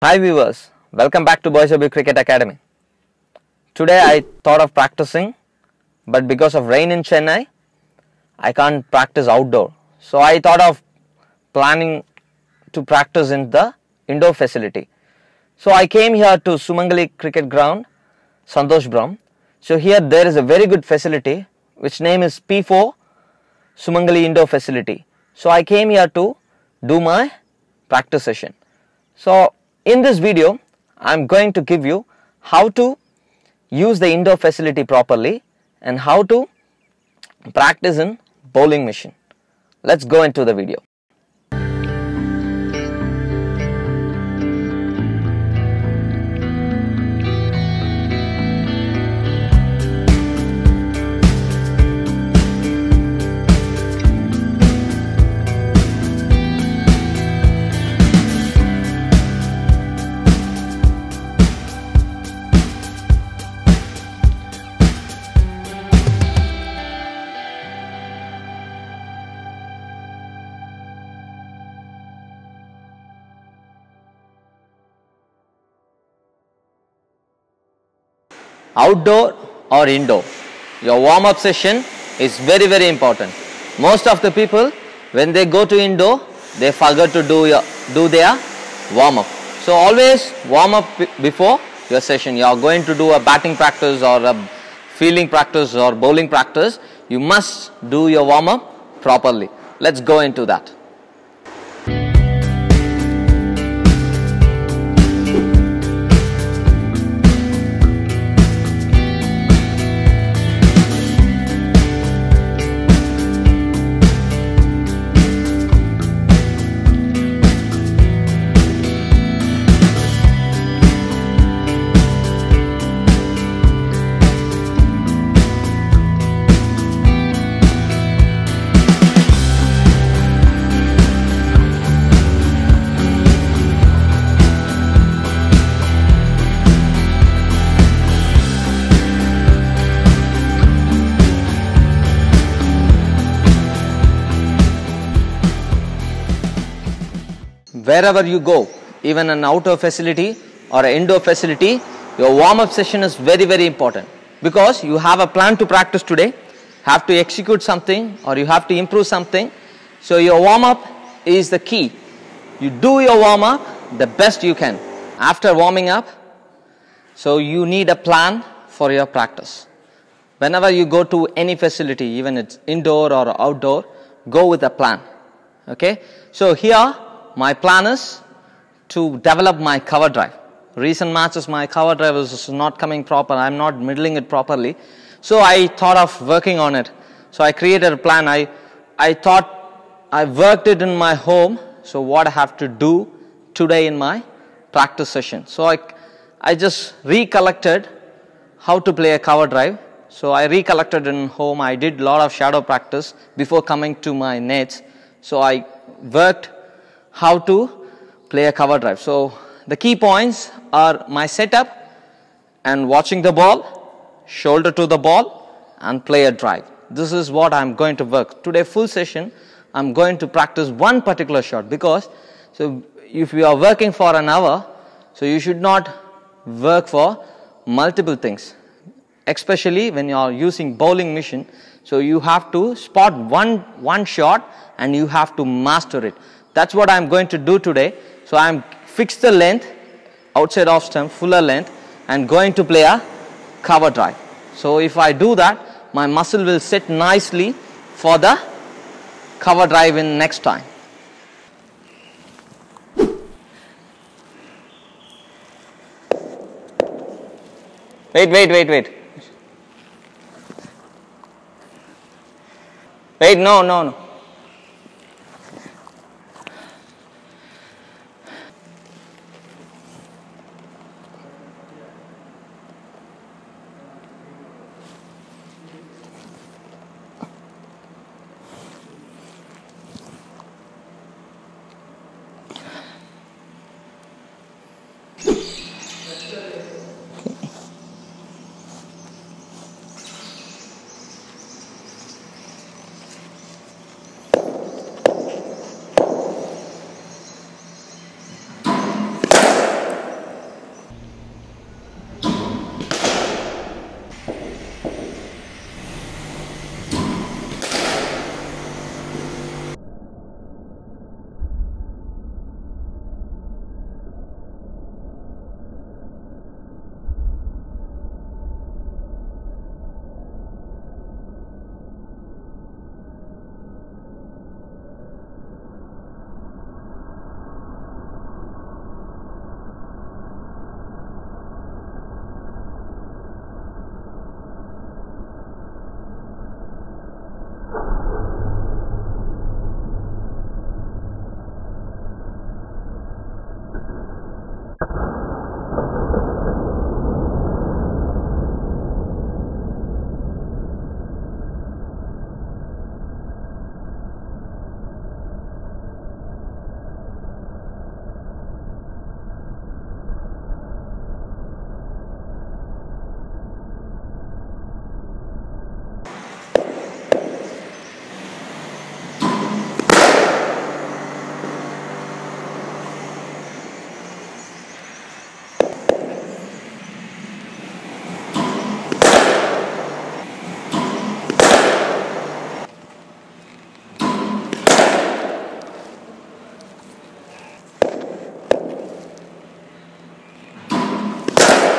Hi viewers, welcome back to Boys Abu Cricket Academy. Today I thought of practicing, but because of rain in Chennai, I can't practice outdoor. So I thought of planning to practice in the indoor facility. So I came here to Sumangali Cricket Ground, Santoshpuram. So here there is a very good facility which name is P4 Sumangali Indoor Facility. So I came here to do my practice session. So in this video, I am going to give you how to use the indoor facility properly and how to practice in bowling machine. Let's go into the video. Outdoor or indoor, your warm-up session is very important. Most of the people, when they go to indoor, they forget to do their warm-up. So always warm up before your session. You are going to do a batting practice or a fielding practice or bowling practice. You must do your warm-up properly. Let's go into that. Wherever you go, even an outdoor facility or an indoor facility, your warm-up session is very important, because you have a plan to practice today, have to execute something or you have to improve something. So your warm-up is the key. You do your warm-up the best you can. After warming up, so you need a plan for your practice. Whenever you go to any facility, even it's indoor or outdoor, go with a plan. Okay, so here my plan is to develop my cover drive. Recent matches my cover drive is not coming proper. I am not middling it properly. So I thought of working on it. So I created a plan. I thought I worked it in my home. So what I have to do today in my practice session. So I just recollected how to play a cover drive. So I recollected in home. I did a lot of shadow practice before coming to my nets. So I worked how to play a cover drive. So the key points are my setup and watching the ball, shoulder to the ball and play a drive. This is what I'm going to work. Today full session I'm going to practice one particular shot, because so if you are working for an hour, so you should not work for multiple things, especially when you are using bowling machine. So you have to spot one shot and you have to master it. That's what I'm going to do today. So I'm fixed the length, outside off stump, fuller length, and going to play a cover drive. So if I do that, my muscle will sit nicely for the cover drive in next time. Wait. Wait, no.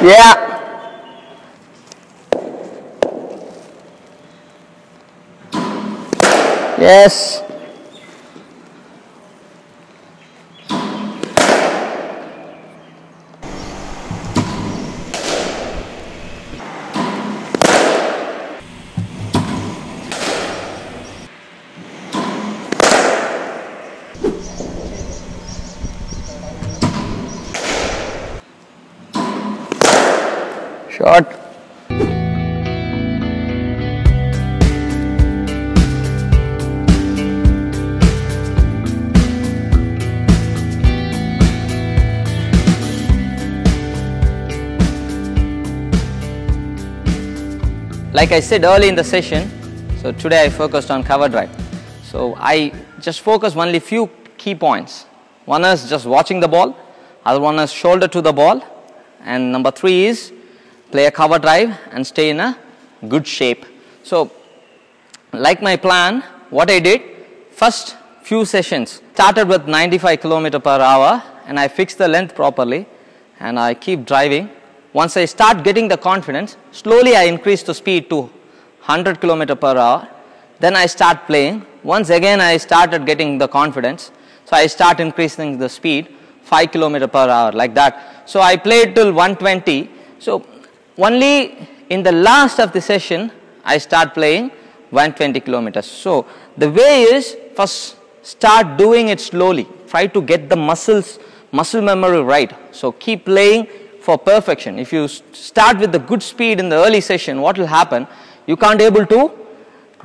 Yeah. Yes. Shot. Like I said early in the session, so today I focused on cover drive. So I just focus only few key points. One is just watching the ball, other one is shoulder to the ball, and number 3 is play a cover drive and stay in a good shape. So like my plan, what I did, first few sessions started with 95 km/h and I fixed the length properly and I keep driving. Once I start getting the confidence, slowly I increase the speed to 100 km/h. Then I start playing. Once again I started getting the confidence, so I start increasing the speed 5 km/h like that. So I played till 120. So only in the last of the session I start playing 120 kilometers. So the way is, first start doing it slowly. Try to get the muscle memory right. So keep playing for perfection. If you start with the good speed in the early session, what will happen? You can't able to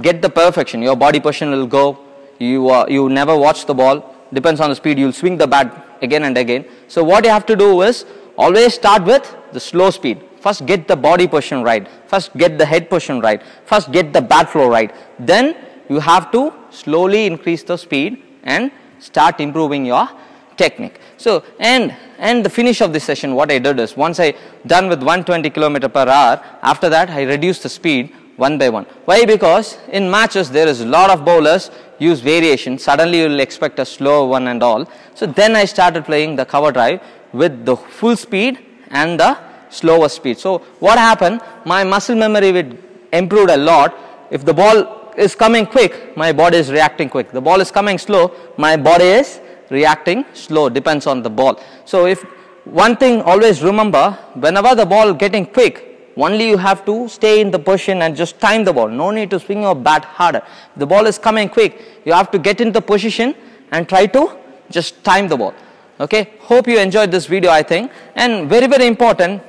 get the perfection. Your body position will go. You never watch the ball. Depends on the speed. You'll swing the bat again and again. So what you have to do is always start with the slow speed. First get the body position right. First get the head position right. First get the bat flow right. Then you have to slowly increase the speed and start improving your technique. So and the finish of this session, what I did is, once I done with 120 km/h, after that I reduced the speed one by one. Why? Because in matches there is a lot of bowlers use variation. Suddenly you will expect a slow one and all. So then I started playing the cover drive with the full speed and the slower speed. So what happened? My muscle memory would improved a lot. If the ball is coming quick, my body is reacting quick. The ball is coming slow, my body is reacting slow. Depends on the ball. So if one thing always remember, whenever the ball getting quick, only you have to stay in the position and just time the ball. No need to swing your bat harder. If the ball is coming quick, you have to get into the position and try to just time the ball. Okay, hope you enjoyed this video, I think. And very, very important,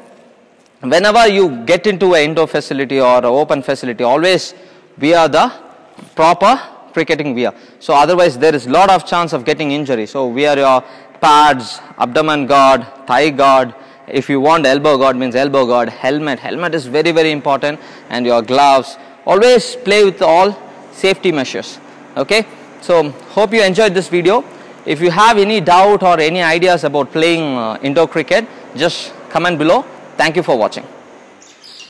whenever you get into an indoor facility or an open facility, always wear the proper cricketing wear. So otherwise there is a lot of chance of getting injury. So wear your pads, abdomen guard, thigh guard. If you want elbow guard, means elbow guard, helmet. Helmet is very, very important, and your gloves. Always play with all safety measures. Okay. So hope you enjoyed this video. If you have any doubt or any ideas about playing indoor cricket, just comment below. Thank you for watching.